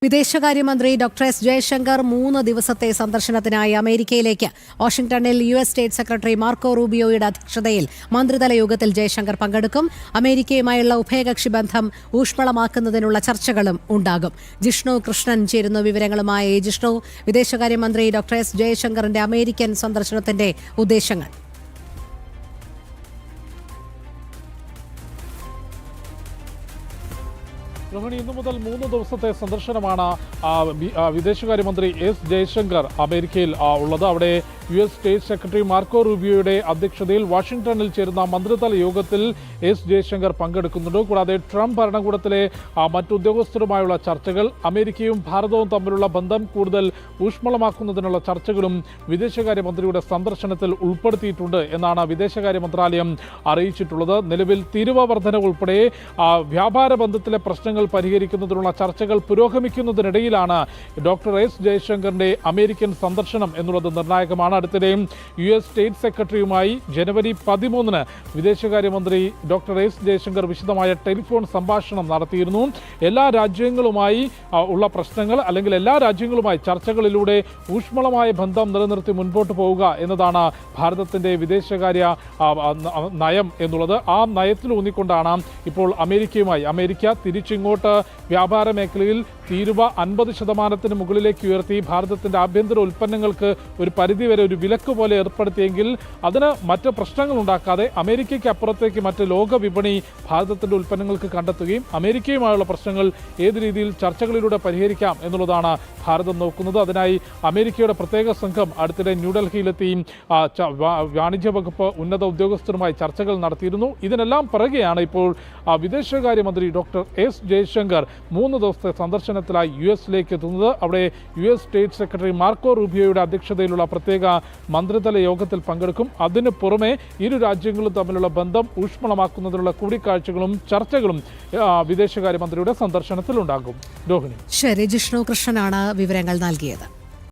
വിദേശകാര്യമന്ത്രി doctor S Jaishankar 3 ദിവസത്തെ സന്ദർശനത്തിനായി അമേരിക്കയിലേക്ക് വാഷിംഗ്ടണിൽ യു.എസ്. സ്റ്റേറ്റ് സെക്രട്ടറി മാർക്കോ റൂബിയോയുടെ അധ്യക്ഷതയിൽ മന്ത്രിതല യോഗത്തിൽ ജയശങ്കർ പങ്കെടുക്കും. അമേരിക്കയുമായുള്ള ഉഭയകക്ഷി ബന്ധം ഊഷ്മളമാക്കുന്നതിനുള്ള ചർച്ചകളും ഉണ്ടാകും. ജിഷ്ണു കൃഷ്ണൻ ചേരുന്നു വിവരങ്ങളുമായി. ജിഷ്ണു, വിദേശകാര്യമന്ത്രി ഡോക്ടർ എസ് ജയശങ്കറിന്റെ അമേരിക്കൻ സന്ദർശനത്തിന്റെ ഉദ്ദേശങ്ങൾ. രോഹിണി, ഇന്നു മുതൽ 3 ദിവസത്തെ സന്ദർശനമാണ് വിദേശകാര്യമന്ത്രി എസ് ജയശങ്കർ അമേരിക്കയിൽ ഉള്ളത്. അവിടെ യു.എസ്. സ്റ്റേറ്റ് സെക്രട്ടറി മാർക്കോ റൂബിയോയുടെ അധ്യക്ഷതയിൽ വാഷിംഗ്ടണിൽ ചേരുന്ന മന്ത്രിതല യോഗത്തിൽ എസ് ജയശങ്കർ പങ്കെടുക്കുന്നുണ്ട്. കൂടാതെ ട്രംപ് ഭരണകൂടത്തിലെ മറ്റുദ്യോഗസ്ഥരുമായുള്ള ചർച്ചകൾ, അമേരിക്കയും ഭാരതവും തമ്മിലുള്ള ബന്ധം കൂടുതൽ ഊഷ്മളമാക്കുന്നതിനുള്ള ചർച്ചകളും വിദേശകാര്യമന്ത്രിയുടെ സന്ദർശനത്തിൽ ഉൾപ്പെടുത്തിയിട്ടുണ്ട് എന്നാണ് വിദേശകാര്യ മന്ത്രാലയം അറിയിച്ചിട്ടുള്ളത്. നിലവിൽ തീരുവ വർധന ഉൾപ്പെടെ വ്യാപാര ബന്ധത്തിലെ പ്രശ്നങ്ങൾ പരിഹരിക്കുന്നതിനുള്ള ചർച്ചകൾ പുരോഗമിക്കുന്നതിനിടയിലാണ് ഡോക്ടർ എസ് ജയശങ്കറിന്റെ അമേരിക്കൻ സന്ദർശനം എന്നുള്ളത് നിർണായകമാണ്. അടുത്തിടെയും യു.എസ്. സ്റ്റേറ്റ് സെക്രട്ടറിയുമായി ജനുവരി 13 വിദേശകാര്യമന്ത്രി ഡോക്ടർ എസ് ജയശങ്കർ വിശദമായ ടെലിഫോൺ സംഭാഷണം നടത്തിയിരുന്നു. എല്ലാ രാജ്യങ്ങളുമായി ഉള്ള പ്രശ്നങ്ങൾ അല്ലെങ്കിൽ എല്ലാ രാജ്യങ്ങളുമായി ചർച്ചകളിലൂടെ ഊഷ്മളമായ ബന്ധം നിലനിർത്തി മുൻപോട്ട് പോവുക എന്നതാണ് ഭാരതത്തിന്റെ വിദേശകാര്യ നയം എന്നുള്ളത്. ആ നയത്തിൽ ഊന്നിക്കൊണ്ടാണ് ഇപ്പോൾ അമേരിക്ക തിരിച്ചിങ്ങോട്ട് വ്യാപാര മേഖലയിൽ തീരുവ 50% മുകളിലേക്ക് ഉയർത്തി ഭാരതത്തിന്റെ ആഭ്യന്തര ഉൽപ്പന്നങ്ങൾക്ക് ഒരു പരിധിവരെ ഒരു വിലക്ക് പോലെ ഏർപ്പെടുത്തിയെങ്കിൽ അതിന് മറ്റ് പ്രശ്നങ്ങൾ ഉണ്ടാക്കാതെ അമേരിക്കയ്ക്ക് അപ്പുറത്തേക്ക് മറ്റ് ലോക വിപണി ഭാരതത്തിന്റെ ഉൽപ്പന്നങ്ങൾക്ക് കണ്ടെത്തുകയും അമേരിക്കയുമായുള്ള പ്രശ്നങ്ങൾ ഏത് രീതിയിൽ ചർച്ചകളിലൂടെ പരിഹരിക്കാം എന്നുള്ളതാണ് ഭാരതം നോക്കുന്നത്. അതിനായി അമേരിക്കയുടെ പ്രത്യേക സംഘം അടുത്തിടെ ന്യൂഡൽഹിയിലെത്തി വാണിജ്യ വകുപ്പ് ഉന്നത ഉദ്യോഗസ്ഥരുമായി ചർച്ചകൾ നടത്തിയിരുന്നു. ഇതിനെല്ലാം പിറകെയാണ് ഇപ്പോൾ വിദേശകാര്യമന്ത്രി ഡോക്ടർ എസ് ജയശങ്കർ 3 ദിവസത്തെ സന്ദർശനത്തിലായി യു.എസിലേക്ക് എത്തുന്നത്. അവിടെ യു.എസ്. സ്റ്റേറ്റ് സെക്രട്ടറി മാർക്കോ റൂബിയോയുടെ അധ്യക്ഷതയിലുള്ള പ്രത്യേക മന്ത്രിതല യോഗത്തിൽ പങ്കെടുക്കും. അതിന് പുറമെ ഇരു രാജ്യങ്ങളും തമ്മിലുള്ള ബന്ധം ഊഷ്മളമാക്കുന്നതിനുള്ള കൂടിക്കാഴ്ചകളും ചർച്ചകളും വിദേശകാര്യമന്ത്രിയുടെ സന്ദർശനത്തിൽ ഉണ്ടാകും. രോഹിണി, ശരി. ജിഷ്ണു കൃഷ്ണനാണ് വിവരങ്ങൾ നൽകിയത്.